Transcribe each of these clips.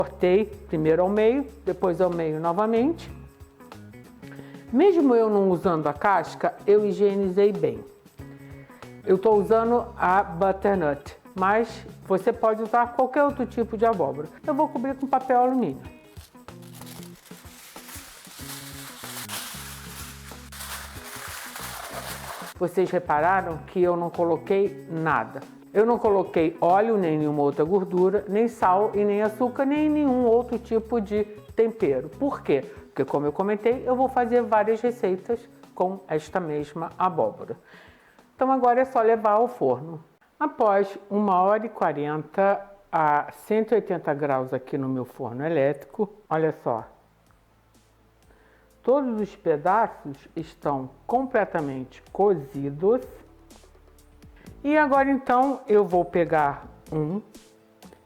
Cortei primeiro ao meio, depois ao meio novamente. Mesmo eu não usando a casca, eu higienizei bem. Eu estou usando a butternut, mas você pode usar qualquer outro tipo de abóbora. Eu vou cobrir com papel alumínio. Vocês repararam que eu não coloquei nada. Eu não coloquei óleo, nem nenhuma outra gordura, nem sal e nem açúcar, nem nenhum outro tipo de tempero. Por quê? Porque, como eu comentei, eu vou fazer várias receitas com esta mesma abóbora. Então agora é só levar ao forno. Após 1h40 a 180 graus aqui no meu forno elétrico, olha só. Todos os pedaços estão completamente cozidos. E agora então eu vou pegar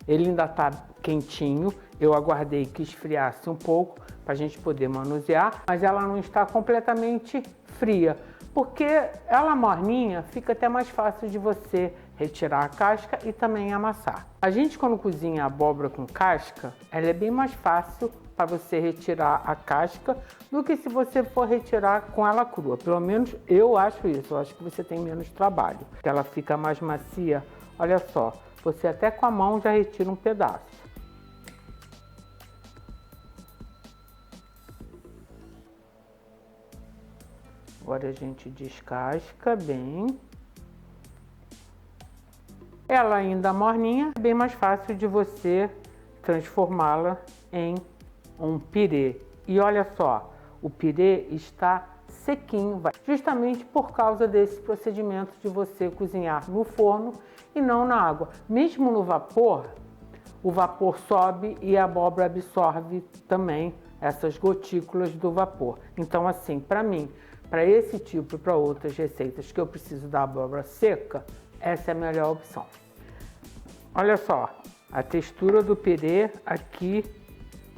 ele ainda está quentinho, eu aguardei que esfriasse um pouco para a gente poder manusear, mas ela não está completamente fria, porque ela morninha fica até mais fácil de você retirar a casca e também amassar. A gente quando cozinha abóbora com casca, ela é bem mais fácil para você retirar a casca do que se você for retirar com ela crua. Pelo menos eu acho isso, eu acho que você tem menos trabalho, que ela fica mais macia. Olha só, você até com a mão já retira um pedaço. Agora a gente descasca bem. Ela ainda morninha, é bem mais fácil de você transformá-la em um pirê. E olha só, o pirê está sequinho, justamente por causa desse procedimento de você cozinhar no forno e não na água. Mesmo no vapor, o vapor sobe e a abóbora absorve também essas gotículas do vapor. Então assim, para mim, para esse tipo e para outras receitas que eu preciso da abóbora seca, essa é a melhor opção. Olha só, a textura do pirê aqui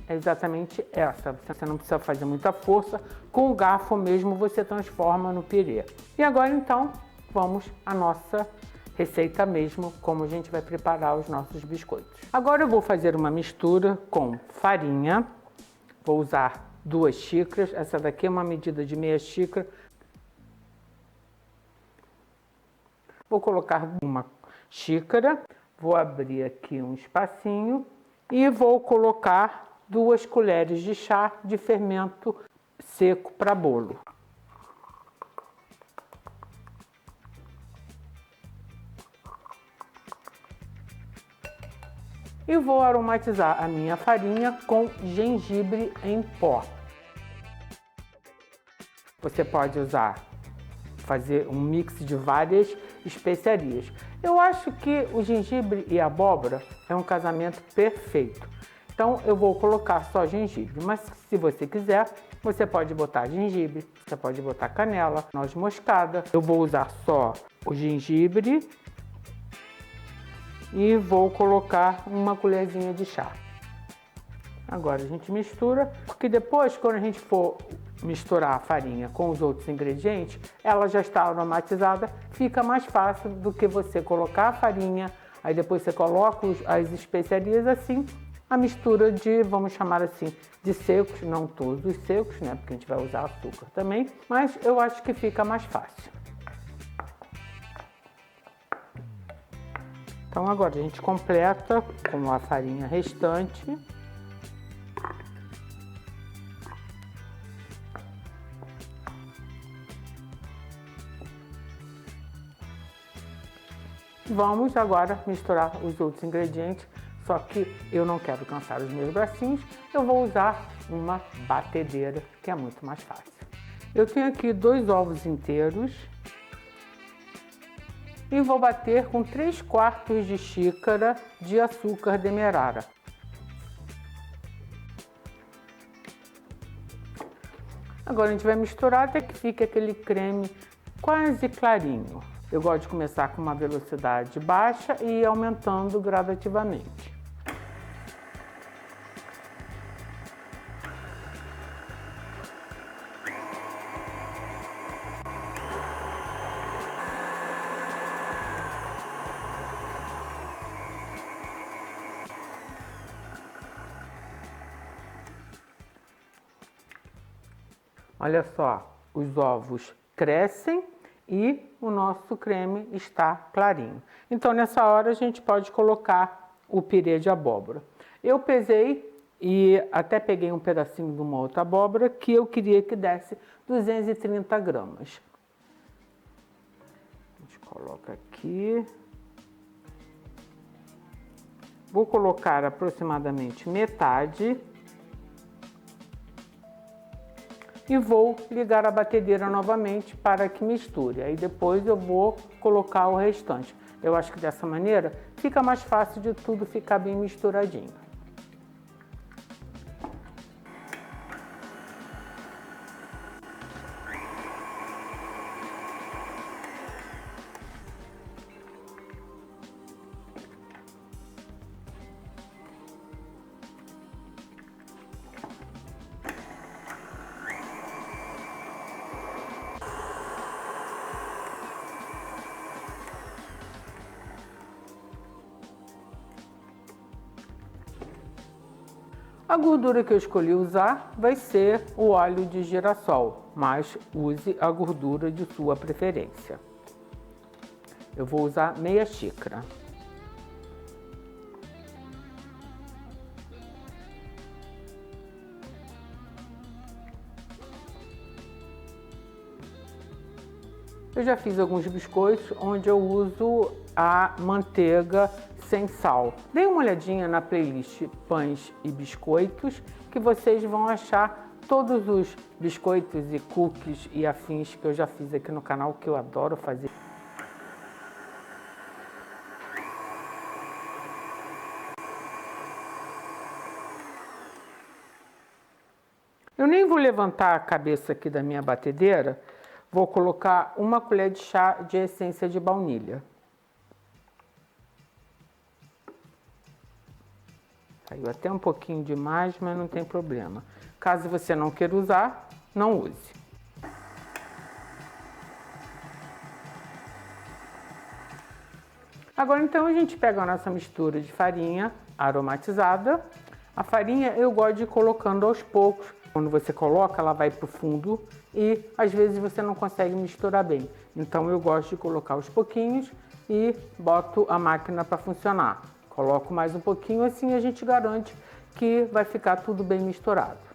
é exatamente essa. Você não precisa fazer muita força, com o garfo mesmo você transforma no pirê. E agora então, vamos à nossa receita mesmo, como a gente vai preparar os nossos biscoitos. Agora eu vou fazer uma mistura com farinha, vou usar 2 xícaras, essa daqui é uma medida de meia xícara. Vou colocar 1 xícara, vou abrir aqui um espacinho e vou colocar 2 colheres de chá de fermento seco para bolo. E vou aromatizar a minha farinha com gengibre em pó. Você pode fazer um mix de várias especiarias. Eu acho que o gengibre e a abóbora é um casamento perfeito. Então eu vou colocar só gengibre, mas se você quiser, você pode botar gengibre, você pode botar canela, noz moscada. Eu vou usar só o gengibre e vou colocar 1 colherzinha de chá. Agora a gente mistura, porque depois quando a gente for misturar a farinha com os outros ingredientes, ela já está aromatizada, fica mais fácil do que você colocar a farinha, aí depois você coloca as especiarias assim. A mistura de, vamos chamar assim, de secos, não todos os secos, né? Porque a gente vai usar açúcar também, mas eu acho que fica mais fácil. Então agora a gente completa com a farinha restante. Vamos agora misturar os outros ingredientes, só que eu não quero cansar os meus bracinhos, eu vou usar uma batedeira, que é muito mais fácil. Eu tenho aqui 2 ovos inteiros e vou bater com 3/4 de xícara de açúcar demerara. Agora a gente vai misturar até que fique aquele creme quase clarinho. Eu gosto de começar com uma velocidade baixa e ir aumentando gradativamente. Olha só, os ovos crescem e o nosso creme está clarinho. Então, nessa hora, a gente pode colocar o pirê de abóbora. Eu pesei e até peguei um pedacinho de uma outra abóbora que eu queria que desse 230 gramas. A gente coloca aqui. Vou colocar aproximadamente metade. E vou ligar a batedeira novamente para que misture. Aí depois eu vou colocar o restante. Eu acho que dessa maneira fica mais fácil de tudo ficar bem misturadinho. A gordura que eu escolhi usar vai ser o óleo de girassol, mas use a gordura de sua preferência. Eu vou usar meia xícara. Eu já fiz alguns biscoitos onde eu uso a manteiga sem sal. Dê uma olhadinha na playlist Pães e Biscoitos, que vocês vão achar todos os biscoitos e cookies e afins que eu já fiz aqui no canal, que eu adoro fazer. Eu nem vou levantar a cabeça aqui da minha batedeira, vou colocar uma colher de chá de essência de baunilha. Saiu até um pouquinho demais, mas não tem problema. Caso você não queira usar, não use. Agora então a gente pega a nossa mistura de farinha aromatizada. A farinha eu gosto de ir colocando aos poucos. Quando você coloca, ela vai para o fundo e às vezes você não consegue misturar bem. Então eu gosto de colocar aos pouquinhos e boto a máquina para funcionar. Coloco mais um pouquinho, assim a gente garante que vai ficar tudo bem misturado.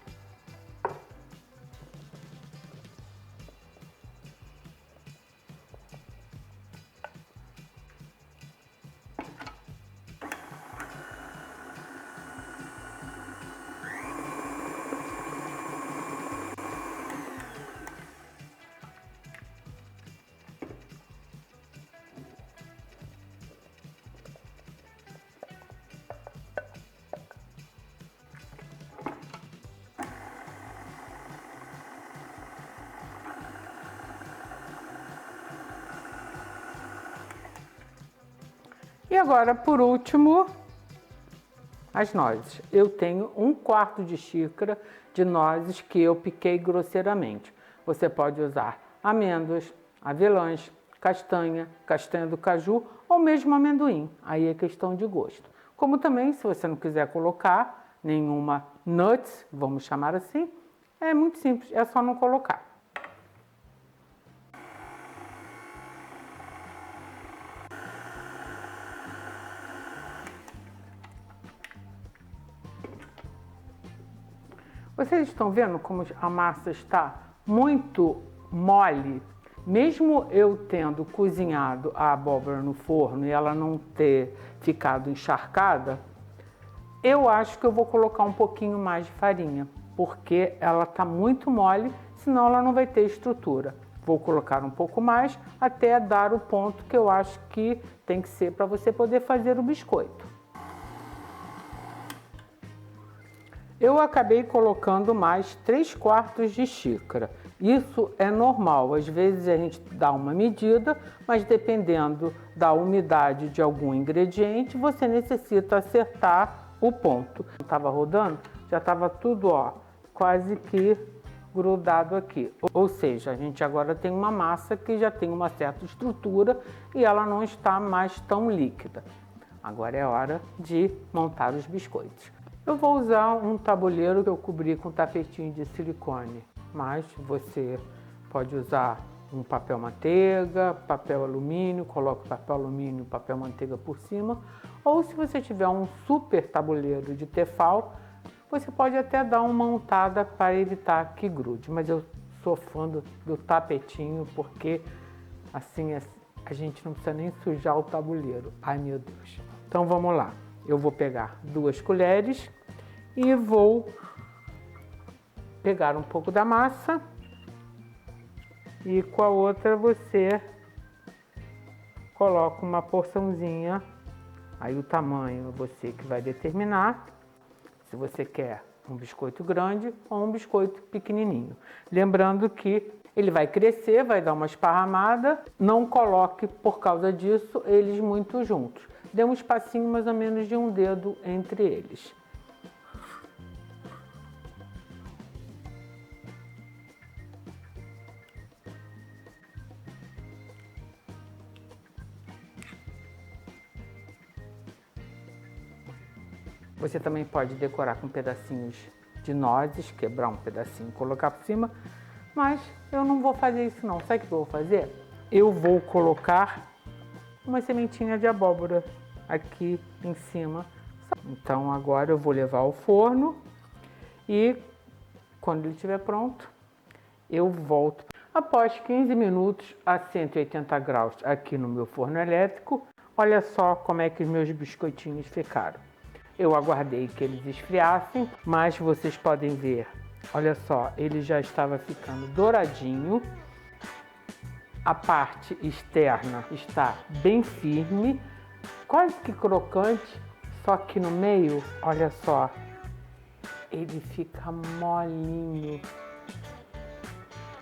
E agora, por último, as nozes. Eu tenho 1/4 de xícara de nozes que eu piquei grosseiramente. Você pode usar amêndoas, avelãs, castanha, castanha do caju ou mesmo amendoim. Aí é questão de gosto. Como também, se você não quiser colocar nenhuma nuts, vamos chamar assim, é muito simples, é só não colocar. Vocês estão vendo como a massa está muito mole? Mesmo eu tendo cozinhado a abóbora no forno e ela não ter ficado encharcada, eu acho que eu vou colocar um pouquinho mais de farinha, porque ela está muito mole, senão ela não vai ter estrutura. Vou colocar um pouco mais até dar o ponto que eu acho que tem que ser para você poder fazer o biscoito. Eu acabei colocando mais 3/4 de xícara. Isso é normal, às vezes a gente dá uma medida, mas dependendo da umidade de algum ingrediente, você necessita acertar o ponto. Estava rodando, já estava tudo, ó, quase que grudado aqui. Ou seja, a gente agora tem uma massa que já tem uma certa estrutura e ela não está mais tão líquida. Agora é hora de montar os biscoitos. Eu vou usar um tabuleiro que eu cobri com tapetinho de silicone. mas você pode usar um papel manteiga, papel alumínio, coloca o papel alumínio e papel manteiga por cima, ou se você tiver um super tabuleiro de tefal, você pode até dar uma untada para evitar que grude, mas eu sou fã do tapetinho, porque assim a gente não precisa nem sujar o tabuleiro. Ai, meu Deus. Então vamos lá. Eu vou pegar 2 colheres e vou pegar um pouco da massa e com a outra você coloca uma porçãozinha. Aí o tamanho é você que vai determinar. Se você quer um biscoito grande ou um biscoito pequenininho. Lembrando que ele vai crescer, vai dar uma esparramada. Não coloque, por causa disso, eles muito juntos. Dê um espacinho mais ou menos de um dedo entre eles. Você também pode decorar com pedacinhos de nozes, quebrar um pedacinho e colocar por cima, mas eu não vou fazer isso não. Sabe o que eu vou fazer? Eu vou colocar uma sementinha de abóbora aqui em cima. Então agora eu vou levar ao forno e quando ele estiver pronto, eu volto. Após 15 minutos a 180 graus aqui no meu forno elétrico, olha só como é que os meus biscoitinhos ficaram. Eu aguardei que eles esfriassem, mas vocês podem ver, olha só, ele já estava ficando douradinho. A parte externa está bem firme, quase que crocante, só que no meio, olha só, ele fica molinho.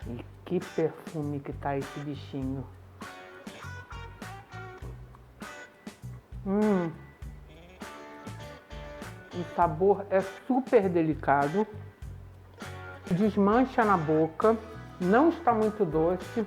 E que perfume que tá esse bichinho. O sabor é super delicado, desmancha na boca, não está muito doce.